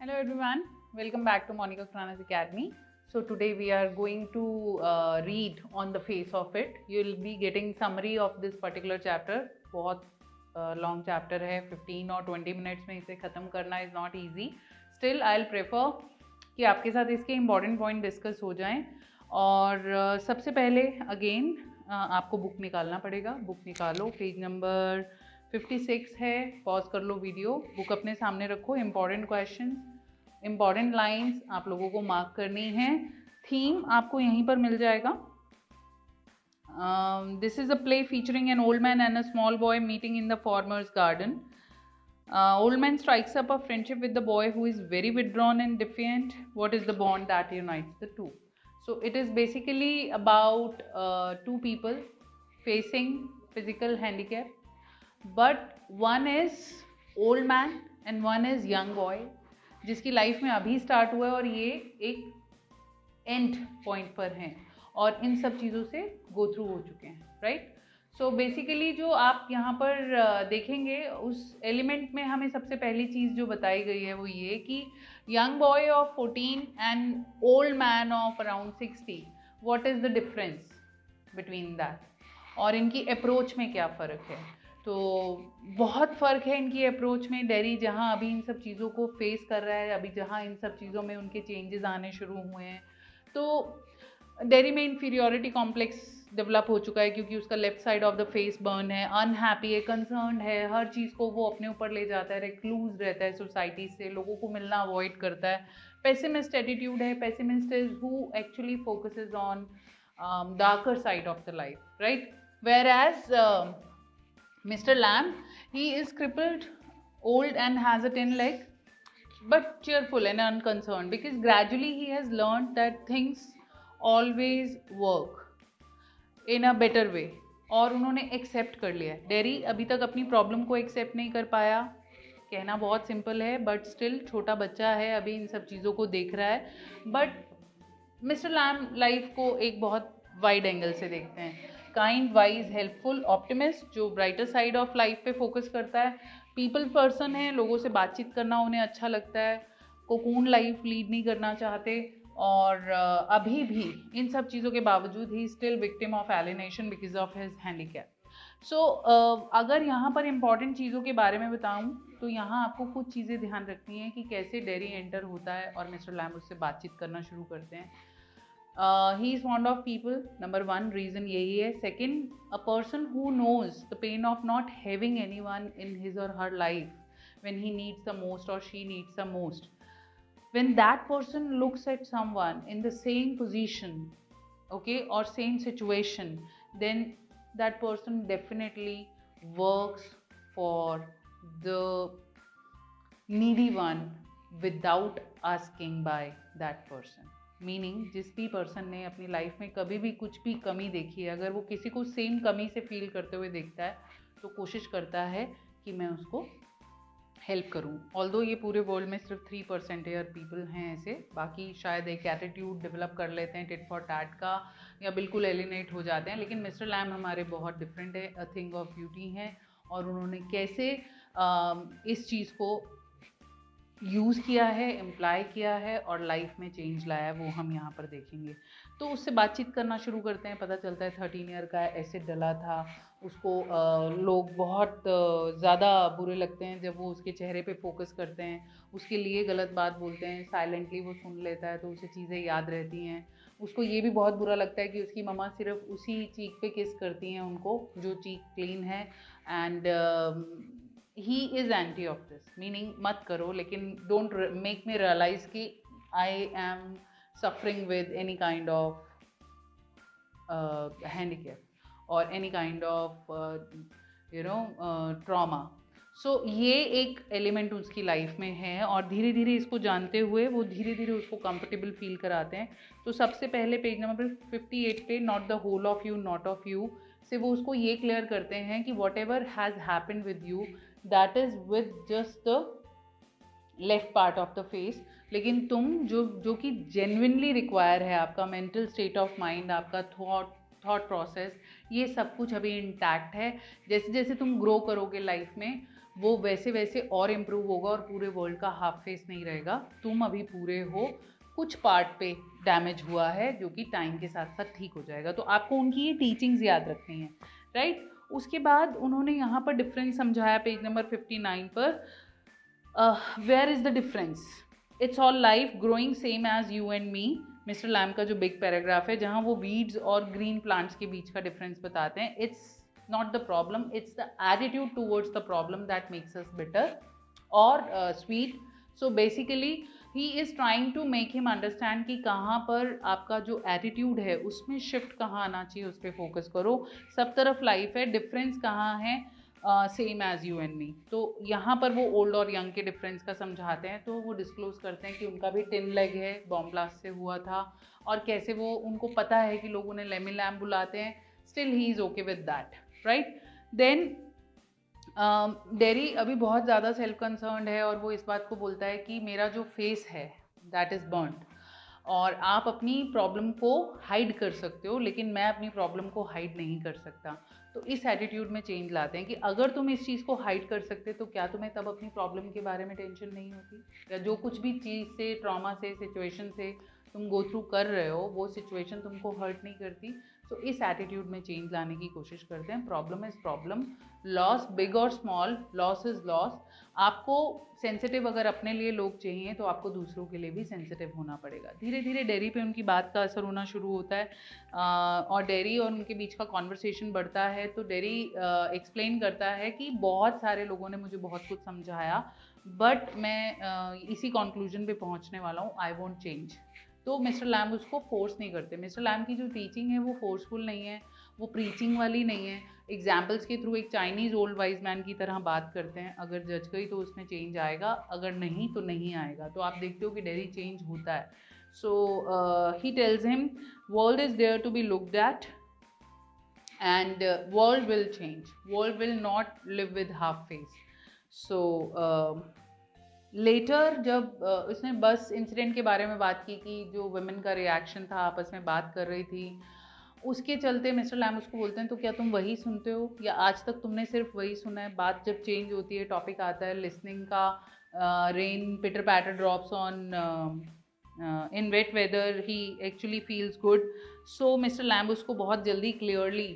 Hello everyone, welcome back to Monica Khurana's Academy. So today we are going to read on the face of it. You will be getting summary of this particular chapter. बहुत long chapter है, 15 और 20 minutes में इसे ख़त्म करना is not easy. Still I'll prefer कि आपके साथ इसके important point discuss हो जाएं. और सबसे पहले again आपको बुक निकालना पड़ेगा. बुक निकालो, पेज नंबर 56 है. पॉज कर लो वीडियो, बुक अपने सामने रखो. इंपॉर्टेंट क्वेश्चन, इंपॉर्टेंट लाइंस आप लोगों को मार्क करनी है. थीम आपको यहीं पर मिल जाएगा. This is a play featuring an old man and a small boy meeting in the farmers garden. Old man strikes up a friendship with the boy who is very withdrawn and defiant. What is the bond that unites the two? So it is basically about two people facing physical handicap, but one is old man and one is young boy, जिसकी life में अभी start हुआ है और ये एक and point पर हैं और इन सब चीज़ों से गो थ्रू हो चुके हैं, राइट. सो बेसिकली जो आप यहाँ पर देखेंगे उस एलिमेंट में हमें सबसे पहली चीज़ जो बताई गई है वो ये कि young boy of 14 and old man of around 60, what is the difference between that, और इनकी अप्रोच में क्या फ़र्क है. तो बहुत फ़र्क है इनकी अप्रोच में. डेरी जहाँ अभी इन सब चीज़ों को फेस कर रहा है, अभी जहाँ इन सब चीज़ों में उनके चेंजेस आने शुरू हुए हैं, तो डेरी में इन्फीरियोरिटी कॉम्प्लेक्स डेवलप हो चुका है क्योंकि उसका left side of the face burn है, अनहैप्पी है, कंसर्न्ड है, हर चीज़ को वो अपने ऊपर ले जाता है, रिक्लूज रहता है सोसाइटी से, लोगों को मिलना अवॉइड करता है. पेसिमिस्ट एटीट्यूड है. Pessimist is who actually focuses on darker side of the life, right. Whereas Mr. Lamb, he is crippled, old and has a 10 leg, but cheerful and unconcerned because gradually he has learned that things always work in a better way. और उन्होंने accept कर लिया है. Dairy अभी तक अपनी problem को accept नहीं कर पाया. कहना बहुत सिंपल है बट स्टिल छोटा बच्चा है, अभी इन सब चीज़ों को देख रहा है. बट मिस्टर लैम लाइफ को एक बहुत वाइड एंगल से देखते हैं. काइंड, वाइज, हेल्पफुल, ऑप्टिमिस्ट, जो ब्राइटर साइड ऑफ लाइफ पे फोकस करता है. पीपल पर्सन है, लोगों से बातचीत करना उन्हें अच्छा लगता है. कोकून लाइफ लीड नहीं करना चाहते. और अभी भी इन सब चीज़ों के बावजूद he still victim of alienation because of his handicap. So अगर यहाँ पर इम्पॉर्टेंट चीज़ों के बारे में बताऊँ तो यहाँ आपको कुछ चीज़ें ध्यान रखनी है कि कैसे डेरी एंटर होता है और मिस्टर लैम उससे बातचीत करना शुरू करते हैं. He is fond of people. Number one reason यही है. Second, a person who knows the pain of not having anyone in his or her life when he needs the most or she needs the most. When that person looks at someone in the same position, okay, or same situation, then that person definitely works for the needy one without asking by that person. Meaning जिस भी person ने अपनी life में कभी भी कुछ भी कमी देखी है, अगर वो किसी को सेम कमी से फील करते हुए देखता है तो कोशिश करता है कि मैं उसको हेल्प करूं. ऑल्दो ये पूरे वर्ल्ड में सिर्फ 3% एयर पीपल हैं ऐसे, बाकी शायद एक एटीट्यूड डेवलप कर लेते हैं टिट फॉर टैट का या बिल्कुल एलिनेट हो जाते हैं. लेकिन मिस्टर लैम हमारे बहुत डिफरेंट है, अ थिंग ऑफ ब्यूटी हैं. और उन्होंने कैसे इस चीज़ को यूज़ किया है, इम्प्लाई किया है और लाइफ में चेंज लाया है, वो हम यहाँ पर देखेंगे. तो उससे बातचीत करना शुरू करते हैं. पता चलता है 13 ईयर का एसिड डला था उसको. लोग बहुत ज़्यादा बुरे लगते हैं जब वो उसके चेहरे पे फोकस करते हैं, उसके लिए गलत बात बोलते हैं. साइलेंटली वो सुन लेता है तो उसे चीज़ें याद रहती हैं. उसको ये भी बहुत बुरा लगता है कि उसकी मम्मा सिर्फ उसी चीक पे किस करती हैं उनको जो चीक क्लीन है. And he is anti of this, meaning मत करो, लेकिन डोंट मेक मी रियलाइज कि I am suffering with any kind of handicap और एनी काइंड ऑफ ट्रॉमा. सो ये एक एलिमेंट उसकी लाइफ में है और धीरे धीरे इसको जानते हुए वो धीरे धीरे उसको कंफर्टेबल फील कराते हैं. तो सबसे पहले पेज नंबर 58 पे not the whole of you, not of you से वो उसको ये क्लियर करते हैं कि whatever has happened with you that is with just the left part of the face. लेकिन तुम जो कि जेन्युइनली रिक्वायर है, आपका मेंटल स्टेट ऑफ माइंड, आपका थॉट प्रोसेस, ये सब कुछ अभी इंटैक्ट है. जैसे जैसे तुम ग्रो करोगे लाइफ में वो वैसे वैसे और इम्प्रूव होगा और पूरे वर्ल्ड का हाफ फेस नहीं रहेगा। तुम अभी पूरे हो, कुछ पार्ट पे डैमेज हुआ है जो कि टाइम के साथ साथ ठीक हो जाएगा। तो आपको उनकी ये टीचिंग्स याद रखनी है, राइट। उसके बाद उन्होंने यहाँ पर डिफरेंस समझाया पेज नंबर 59 पर। Where is the difference, it's all life growing same as you and me. Mister Lam का जो बिग पैराग्राफ है जहाँ वो वीड्स और ग्रीन प्लांट्स के बीच का डिफरेंस बताते हैं। It's not the problem, it's the attitude towards the problem that makes us bitter or sweet. So basically he is trying to make him understand कि कहाँ पर आपका जो attitude है उसमें shift कहाँ आना चाहिए, उस पर फोकस करो। सब तरफ लाइफ है, डिफरेंस कहाँ है, same as you and me. तो यहाँ पर वो ओल्ड और यंग के डिफरेंस का समझाते हैं। तो वो डिस्क्लोज करते हैं कि उनका भी टिन लेग है, बॉम्ब ब्लास्ट से हुआ था, और कैसे वो उनको पता है कि लोग उन्हें लेमी लैम बुलाते हैं, still he is okay with that, right. Then Derry अभी बहुत ज़्यादा सेल्फ कंसर्न्ड है और वो इस बात को बोलता है कि मेरा जो फेस है दैट इज़ बर्न्ड, और आप अपनी प्रॉब्लम को हाइड कर सकते हो लेकिन मैं अपनी प्रॉब्लम को हाइड नहीं कर सकता। तो इस एटीट्यूड में चेंज लाते हैं कि अगर तुम इस चीज़ को हाइड कर सकते तो क्या तुम्हें तब अपनी प्रॉब्लम के बारे में टेंशन नहीं होती, या जो कुछ भी चीज़ से, ट्रॉमा से, सिचुएशन से तुम गो थ्रू कर रहे हो वो सिचुएशन तुमको हर्ट नहीं करती। तो इस एटीट्यूड में चेंज लाने की कोशिश करते हैं। Problem is problem, loss big और स्मॉल, लॉस इज़ लॉस। आपको सेंसिटिव अगर अपने लिए लोग चाहिए तो आपको दूसरों के लिए भी सेंसिटिव होना पड़ेगा। धीरे धीरे डेरी पे उनकी बात का असर होना शुरू होता है और डेरी और उनके बीच का कॉन्वर्सेशन बढ़ता है। तो डेरी एक्सप्लेन करता है कि बहुत सारे लोगों ने मुझे बहुत कुछ समझाया बट मैं इसी कंक्लूजन पे पहुंचने वाला हूँ, आई वॉन्ट चेंज। तो मिस्टर लैम उसको फोर्स नहीं करते। मिस्टर लैम की जो टीचिंग है वो फोर्सफुल नहीं है, वो प्रीचिंग वाली नहीं है। एग्जाम्पल्स के थ्रू एक चाइनीज़ ओल्ड वाइज मैन की तरह बात करते हैं। अगर जज गई तो उसमें चेंज आएगा, अगर नहीं तो नहीं आएगा। तो आप देखते हो कि डेरी चेंज होता है। So he tells him world is there to be looked at and world will change, world will not live with half face. So later जब उसने बस इंसिडेंट के बारे में बात की कि जो वुमेन का रिएक्शन था, आपस में बात कर रही थी, उसके चलते मिस्टर लैम उसको बोलते हैं तो क्या तुम वही सुनते हो या आज तक तुमने सिर्फ वही सुना है। बात जब चेंज होती है, टॉपिक आता है लिसनिंग का, rain pitter patter drops on in wet weather he actually feels good. So mister Lamb उसको बहुत जल्दी क्लियरली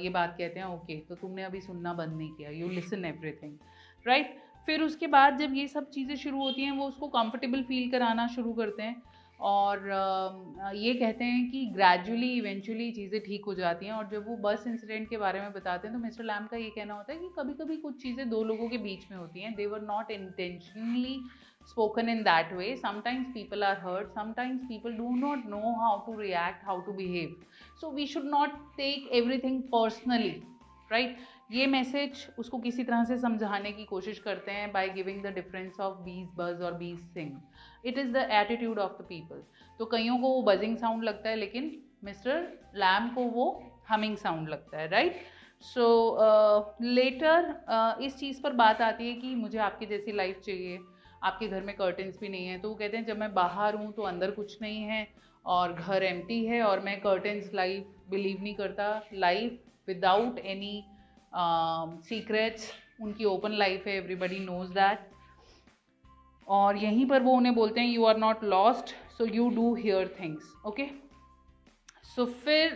ये बात कहते हैं, ओके तो तुमने अभी सुनना बंद नहीं किया, यू लिसन एवरीथिंग, राइट। फिर उसके बाद जब ये सब चीज़ें शुरू होती हैं वो उसको कंफर्टेबल फील कराना शुरू करते हैं और ये कहते हैं कि ग्रेजुअली इवेंचुअली चीज़ें ठीक हो जाती हैं। और जब वो बस इंसिडेंट के बारे में बताते हैं तो मिस्टर लैम का ये कहना होता है कि कभी कभी कुछ चीज़ें दो लोगों के बीच में होती हैं, they were not intentionally spoken in that way. Sometimes people are hurt, sometimes people do not know how to react, how to behave. So we should not take everything personally, right? ये message उसको किसी तरह से समझाने की कोशिश करते हैं by giving the difference of bees buzz और bees sing. It is the attitude of the people. तो कईयों को वो बजिंग साउंड लगता है लेकिन मिस्टर लैम को वो हमिंग साउंड लगता है, राइट। सो लेटर इस चीज़ पर बात आती है कि मुझे आपकी जैसी लाइफ चाहिए, आपके घर में कर्टन्स भी नहीं है। तो वो कहते हैं जब मैं बाहर हूँ तो अंदर कुछ नहीं है और घर एम्प्टी है और मैं कर्टन्स लाइफ बिलीव नहीं करता। लाइफ विदाउट एनी सीक्रेट्स, उनकी ओपन लाइफ है, एवरीबडी नोज दैट। और यहीं पर वो उन्हें बोलते हैं you are not lost so you do hear things, okay. So फिर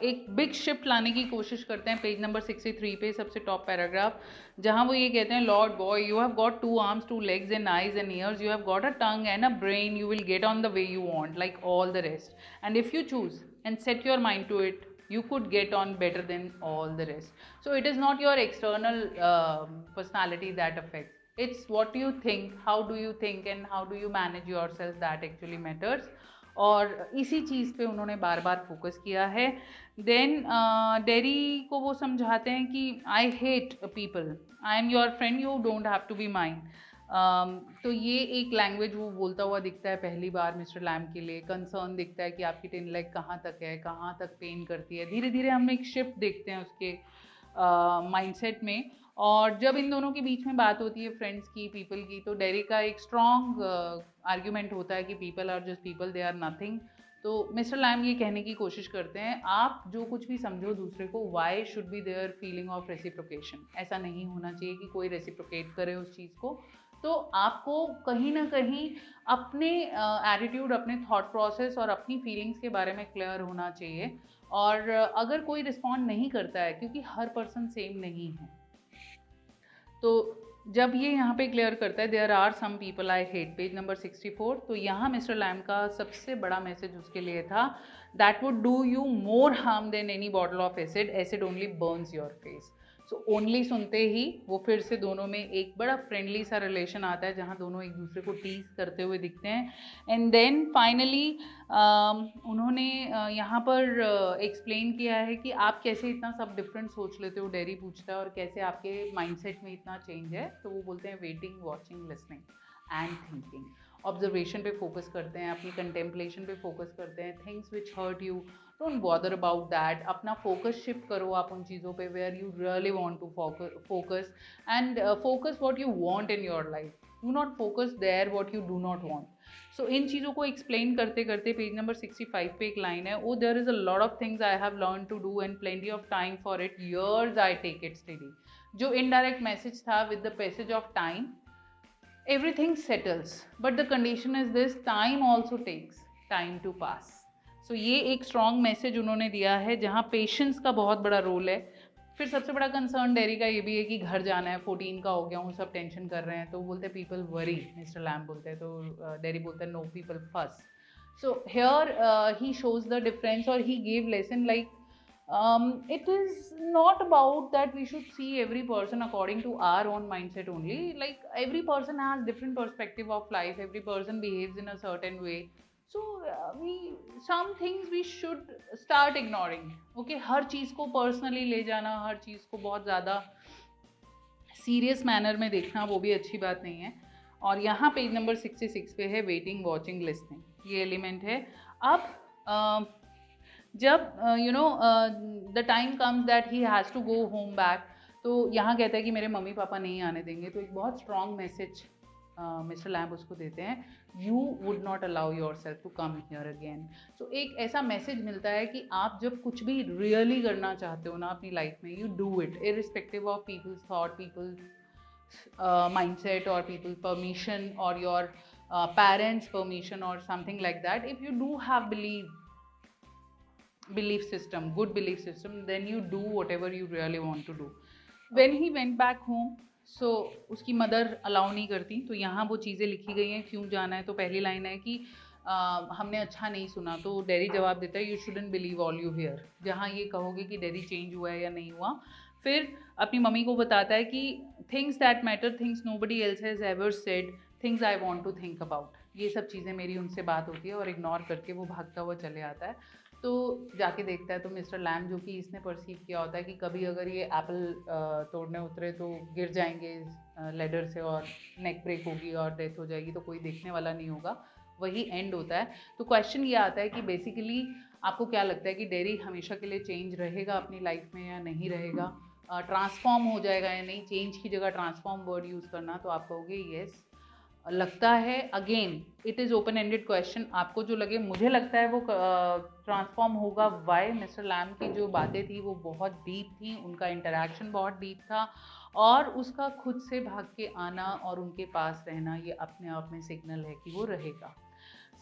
एक बिग शिफ्ट लाने की कोशिश करते हैं पेज नंबर 63 पे, सबसे टॉप पैराग्राफ, जहाँ वो ये कहते हैं Lord boy you have got 2 arms 2 legs and eyes and ears, you have got a tongue and a brain, you will get on the way you want like all the rest, and if you choose and set your mind to it you could get on better than all the rest. So it is not your external personality that affects, it's what you think, how do you think and how do you manage yourself that actually matters. और इसी चीज़ पे उन्होंने बार बार focus किया है। Then dairy को वो समझाते हैं कि I hate people, I am your friend, you don't have to be mine. तो ये एक लैंग्वेज वो बोलता हुआ दिखता है पहली बार मिस्टर लैम के लिए। कंसर्न दिखता है कि आपकी टिन लेग कहाँ तक है, कहाँ तक पेन करती है। धीरे धीरे हम एक शिफ्ट देखते हैं उसके माइंडसेट में। और जब इन दोनों के बीच में बात होती है फ्रेंड्स की, पीपल की, तो डेरी का एक स्ट्रॉन्ग आर्ग्यूमेंट होता है कि people are just people, they are nothing. तो मिस्टर लैम ये कहने की कोशिश करते हैं, आप जो कुछ भी समझो दूसरे को, why should be there feeling of reciprocation, ऐसा नहीं होना चाहिए कि कोई रेसिप्रोकेट करे उस चीज़ को। तो आपको कहीं ना कहीं अपने एटीट्यूड, अपने थॉट प्रोसेस और अपनी फीलिंग्स के बारे में क्लियर होना चाहिए। और अगर कोई रिस्पॉन्ड नहीं करता है, क्योंकि हर पर्सन सेम नहीं है, तो जब ये यहाँ पे क्लियर करता है there are some people I hate, page number 64, तो यहाँ मिस्टर लैम का सबसे बड़ा मैसेज उसके लिए था, that would do you more harm then any bottle of acid, acid only Burns your face. So only सुनते ही वो फिर से दोनों में एक बड़ा फ्रेंडली सा रिलेशन आता है, जहाँ दोनों एक दूसरे को टीज करते हुए दिखते हैं। एंड देन फाइनली उन्होंने यहाँ पर एक्सप्लेन किया है कि आप कैसे इतना सब डिफरेंट सोच लेते हो, डेरी पूछता है, और कैसे आपके माइंडसेट में इतना चेंज है। तो वो बोलते हैं waiting, watching, listening and thinking. Observation पे फोकस करते हैं, अपनी कंटेम्पलेशन पे फोकस करते हैं, things which hurt you don't bother about that, अपना फोकस शिफ्ट करो आप उन चीज़ों पे where you really want to focus, and focus what you want in your life, do not focus there what you do not want. So इन चीज़ों को explain करते करते पेज नंबर 65 पे एक लाइन है, oh there is a lot of things I have learn to do and plenty of time for it, years I take it study. जो indirect message था, with the passage of time everything settles, but the condition is this, time also takes time to pass. So ये एक strong message उन्होंने दिया है, जहाँ patience का बहुत बड़ा रोल है। फिर सबसे बड़ा कंसर्न डेरी का ये भी है कि घर जाना है, 14 का हो गया हूँ, सब टेंशन कर रहे हैं, तो बोलते हैं पीपल वरी, मिस्टर लैम बोलते हैं, तो डेरी बोलते हैं no, people fuss. So here he shows the difference, और he gave lesson like it is not about that we should see every person according to our own mindset only. Like every person has different perspective of life, every person behaves in a certain way, so some things we should start ignoring. Okay, हर चीज़ को personally ले जाना, हर चीज़ को बहुत ज़्यादा serious manner में देखना, वो भी अच्छी बात नहीं है। और यहाँ पेज नंबर 66 पे है वेटिंग, वॉचिंग, लिसनिंग, ये एलिमेंट है। अब जब the time comes that he has to go home back, तो यहाँ कहता है कि मेरे मम्मी पापा नहीं आने देंगे, तो एक बहुत स्ट्रॉन्ग मैसेज मिस्टर लैम्ब उसको देते हैं, you would not allow yourself to come here again. So एक ऐसा मैसेज मिलता है कि आप जब कुछ भी रियली करना चाहते हो ना अपनी लाइफ में, you do it irrespective of people's thought, people's mindset और पीपल परमिशन और योर पेरेंट्स परमिशन और something like that. If you do have belief system, good belief system, then you do whatever you really want to do. When he went back home, so उसकी mother allow नहीं करती, तो यहाँ वो चीज़ें लिखी गई हैं क्यों जाना है। तो पहली लाइन है कि हमने अच्छा नहीं सुना, तो डेरी जवाब देता है you shouldn't believe all you here, जहाँ ये कहोगे कि डेरी चेंज हुआ है या नहीं हुआ। फिर अपनी मम्मी को बताता है कि things that matter, things nobody else has ever said, things I want to think about, ये सब चीज़ें मेरी उनसे बात होती है, और इग्नोर करके वो भागता हुआ चले आता है। तो जाके देखता है तो मिस्टर लैम, जो कि इसने परसीव किया होता है कि कभी अगर ये एप्पल तोड़ने उतरे तो गिर जाएंगे लेडर से और नेक ब्रेक होगी और डेथ हो जाएगी, तो कोई देखने वाला नहीं होगा, वही एंड होता है। तो क्वेश्चन ये आता है कि बेसिकली आपको क्या लगता है कि डेरी हमेशा के लिए चेंज रहेगा अपनी लाइफ में या नहीं रहेगा, ट्रांसफॉर्म हो जाएगा या नहीं। चेंज की जगह ट्रांसफॉर्म वर्ड यूज़ करना, तो आप कहोगे येस लगता है। Again it is open ended question, आपको जो लगे, मुझे लगता है वो ट्रांसफॉर्म होगा। वाई? मिस्टर लैम की जो बातें थी वो बहुत डीप थी, उनका इंटरेक्शन बहुत डीप था, और उसका खुद से भाग के आना और उनके पास रहना, ये अपने आप में सिग्नल है कि वो रहेगा।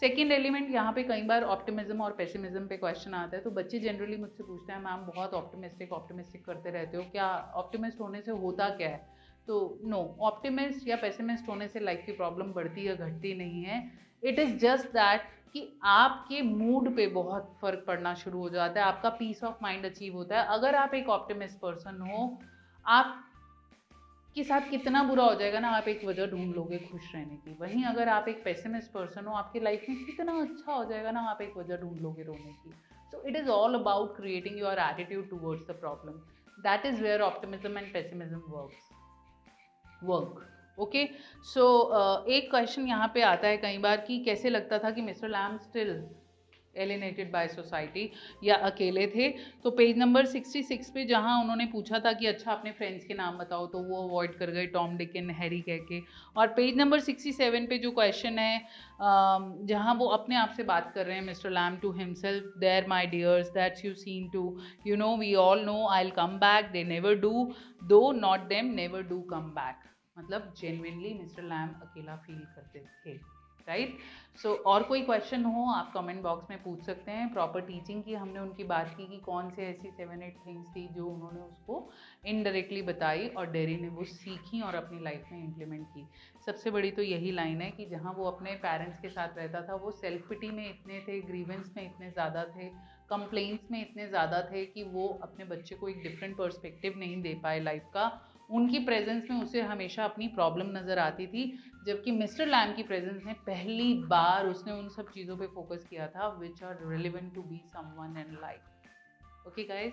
सेकेंड एलिमेंट, यहाँ पे कई बार ऑप्टिमिज्म और पेसिमिज्म पे क्वेश्चन आता है, तो बच्चे जनरली मुझसे पूछते हैं मैम बहुत ऑप्टिमिस्टिक करते रहते हो, क्या ऑप्टिमिस्ट होने से होता क्या है? तो नो, ऑप्टिमिस्ट या पेसिमिस्ट होने से लाइफ की प्रॉब्लम बढ़ती या घटती नहीं है। इट इज़ जस्ट दैट कि आपके मूड पे बहुत फ़र्क पड़ना शुरू हो जाता है, आपका पीस ऑफ माइंड अचीव होता है। अगर आप एक ऑप्टिमिस्ट पर्सन हो, आप के साथ कितना बुरा हो जाएगा ना, आप एक वजह ढूंढ लोगे खुश रहने की। वहीं अगर आप एक पेसिमिस्ट पर्सन हो, आपकी लाइफ में कितना अच्छा हो जाएगा ना, आप एक वजह ढूंढ लोगे रोने की। So it is all about creating your attitude towards the problem, that is where optimism and pessimism work. Okay, so एक क्वेश्चन यहाँ पे आता है कई बार कि कैसे लगता था कि mister Lam still alienated by society या अकेले थे। तो पेज नंबर 66 पे जहाँ उन्होंने पूछा था कि अच्छा अपने फ्रेंड्स के नाम बताओ, तो वो अवॉइड कर गए टॉम, डिक एंड हैरी कह के। और पेज नंबर 67 पे जो क्वेश्चन है जहाँ वो अपने आप से बात कर रहे हैं, mister Lamb to himself, there my dears that's you seen to, you know we all know I will come back, they never do, though not them never do come back. मतलब जेन्युइनली मिस्टर लैम अकेला feel करते थे, right. सो और कोई question हो आप comment box में पूछ सकते हैं। प्रॉपर टीचिंग की हमने उनकी बात की कि कौन से ऐसी 7-8 थिंग्स थी जो उन्होंने उसको इनडायरेक्टली बताई और डेरी ने वो सीखी और अपनी लाइफ में इम्प्लीमेंट की। सबसे बड़ी तो यही लाइन है कि जहाँ वो अपने पेरेंट्स के साथ रहता था वो सेल्फ पिटी में इतने थे, ग्रीवेंस में इतने ज़्यादा थे, कंप्लेंट्स में इतने ज़्यादा थे कि वो अपने बच्चे को एक डिफरेंट पर्सपेक्टिव नहीं दे पाए लाइफ का। उनकी प्रेजेंस में उसे हमेशा अपनी प्रॉब्लम नज़र आती थी, जबकि मिस्टर लैम की प्रेजेंस में पहली बार उसने उन सब चीज़ों पे फोकस किया था which are relevant to be someone in life. Okay guys,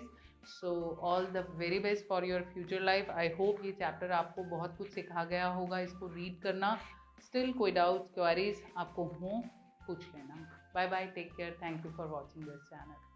so all the very best for your future life. I hope ये चैप्टर आपको बहुत कुछ सिखा गया होगा इसको रीड करना। स्टिल कोई डाउट्स क्वेरीज आपको हो पूछ लेना। Bye bye, take care, thank you for watching this channel.